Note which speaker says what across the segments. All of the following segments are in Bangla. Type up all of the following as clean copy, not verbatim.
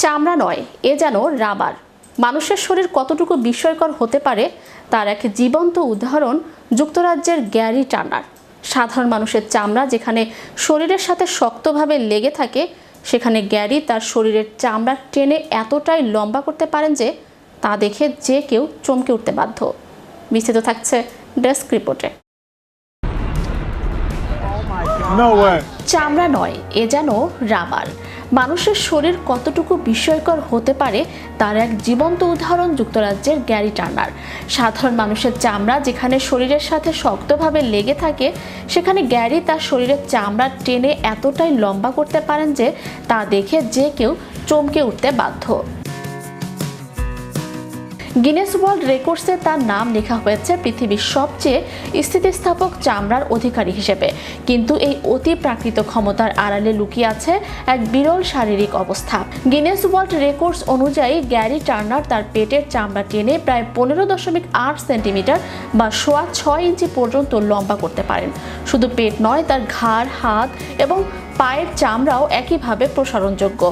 Speaker 1: চামড়া নয়, এ যেন রাবার। মানুষের শরীর কতটুকু বিস্ময়কর হতে পারে তার এক জীবন্ত উদাহরণ যুক্তরাজ্যের গ্যারি টার্নার। সাধারণ মানুষের চামড়া যেখানে শরীরের সাথে শক্তভাবে লেগে থাকে, সেখানে গ্যারি তার শরীরের চামড়া টেনে এতটাই লম্বা করতে পারেন যে তা দেখে যে কেউ চমকে উঠতে বাধ্য। বিস্তারিত থাকছে ডেস্ক রিপোর্টে। চামড়া নয়, এ যেন রাবার। মানুষের শরীর কতটুকু বিস্ময়কর হতে পারে তার এক জীবন্ত উদাহরণ যুক্তরাজ্যের গ্যারি টার্নার। সাধারণ মানুষের চামড়া যেখানে শরীরের সাথে শক্তভাবে লেগে থাকে, সেখানে গ্যারি তার শরীরের চামড়া টেনে এতটাই লম্বা করতে পারেন যে তা দেখে যে কেউ চমকে উঠতে বাধ্য। গিনেস ওয়ার্ল্ড রেকর্ডসে তার নাম লেখা হয়েছে পৃথিবীর সবচেয়ে স্থিতিস্থাপক চামড়ার অধিকারী হিসেবে, কিন্তু এই অতি প্রাকৃত ক্ষমতার আড়ালে লুকিয়ে আছে এক বিরল শারীরিক অবস্থা। গিনেস ওয়ার্ল্ড রেকর্ডস অনুযায়ী গ্যারি টার্নার তার পেটের চামড়া টেনে প্রায় 15.8 সেন্টিমিটার বা 6.25 ইঞ্চি পর্যন্ত লম্বা করতে পারেন। শুধু পেট নয়, তার ঘাড়, হাত এবং পায়ের চামড়াও একইভাবে প্রসারণযোগ্য।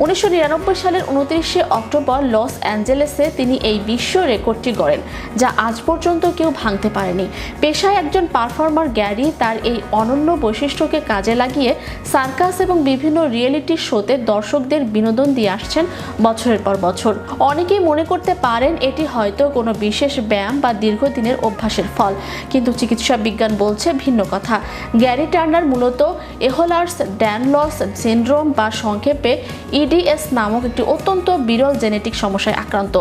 Speaker 1: 1999 সালের 29শে অক্টোবর লস অ্যাঞ্জেলেসে তিনি এই বিশ্ব রেকর্ডটি গড়েন, যা আজ পর্যন্ত কেউ ভাঙতে পারেনি। পেশায় একজন পারফর্মার গ্যারি তার এই অনন্য বৈশিষ্ট্যকে কাজে লাগিয়ে সার্কাস এবং বিভিন্ন রিয়েলিটি শোতে দর্শকদের বিনোদন দিয়ে আসছেন বছরের পর বছর। অনেকেই মনে করতে পারেন এটি হয়তো কোনো বিশেষ ব্যায়াম বা দীর্ঘদিনের অভ্যাসের ফল, কিন্তু চিকিৎসা বিজ্ঞান বলছে ভিন্ন কথা। গ্যারি টার্নার মূলত এহলার্স-ড্যানলস সিনড্রোম বা সংক্ষেপে EDS নামক একটি অত্যন্ত বিরল জেনেটিক সমস্যায় আক্রান্ত।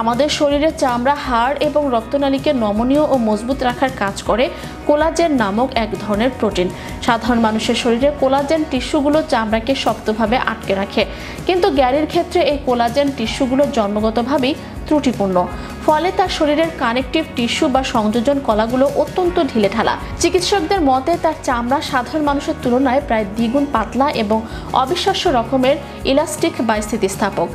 Speaker 1: আমাদের শরীরের চামড়া, হাড় এবং রক্তনালীকে নমনীয় ও মজবুত রাখার কাজ করে কোলাজেন নামক এক ধরনের প্রোটিন। সাধারণ মানুষের শরীরে কোলাজেন টিস্যুগুলো চামড়াকে শক্তভাবে আটকে রাখে, কিন্তু গ্যারির ক্ষেত্রে এই কোলাজেন টিস্যুগুলো জন্মগতভাবেই ত্রুটিপূর্ণ। ফলে তার শরীরের কানেকটিভ টিস্যু বা সংযোজন কলাগুলো অত্যন্ত ঢিলেঢালা। চিকিৎসকদের মতে তার চামড়া সাধারণ মানুষের তুলনায় প্রায় দ্বিগুণ পাতলা এবং অবিশ্বাস্য রকমের ইলাস্টিক বা স্থিতিস্থাপক।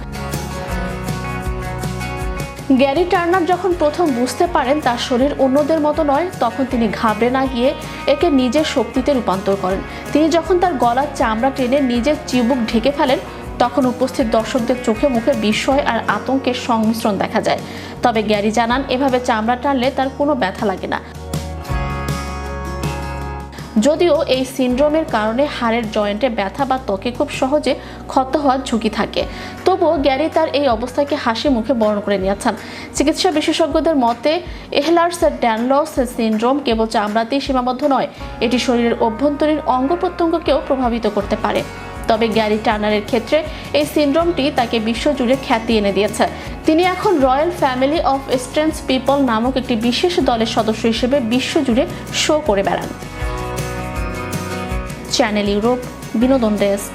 Speaker 1: গ্যারি টার্নার যখন প্রথম বুঝতে পারেন তার শরীর অন্যদের মতো নয়, তখন তিনি ঘাবড়ে না গিয়ে একে নিজের শক্তিতে রূপান্তর করেন। তিনি যখন তার গলার চামড়া টেনে নিজের চিবুক ঢেকে ফেলেন, তখন উপস্থিত দর্শকদের চোখে মুখে বিস্ময় আর আতঙ্কের সংমিশ্রণ দেখা যায়। তবে গ্যারি জানান, এভাবে চামড়া টানলে তার কোনো ব্যথা লাগে না। যদিও এই সিনড্রোমের কারণে হাড়ের জয়েন্টে ব্যথা বা ত্বকে খুব সহজে ক্ষত হওয়ার ঝুঁকি থাকে, তবুও গ্যারি তার এই অবস্থাকে হাসি মুখে বরণ করে নিয়েছেন। চিকিৎসা বিশেষজ্ঞদের মতে এহলার্স-ড্যানলস সিনড্রোম কেবল চামড়াতেই সীমাবদ্ধ নয়, এটি শরীরের অভ্যন্তরীণ অঙ্গ প্রত্যঙ্গকেও প্রভাবিত করতে পারে। তবে গ্যারি টার্নারের ক্ষেত্রে এই সিনড্রোমটি তাকে বিশ্বজুড়ে খ্যাতি এনে দিয়েছে। তিনি এখন royal family of strange people নামক একটি বিশেষ দলের সদস্য হিসেবে বিশ্বজুড়ে শো করে বেড়ান। চ্যানেল ইউরোপ, বিনোদন ডেস্ক।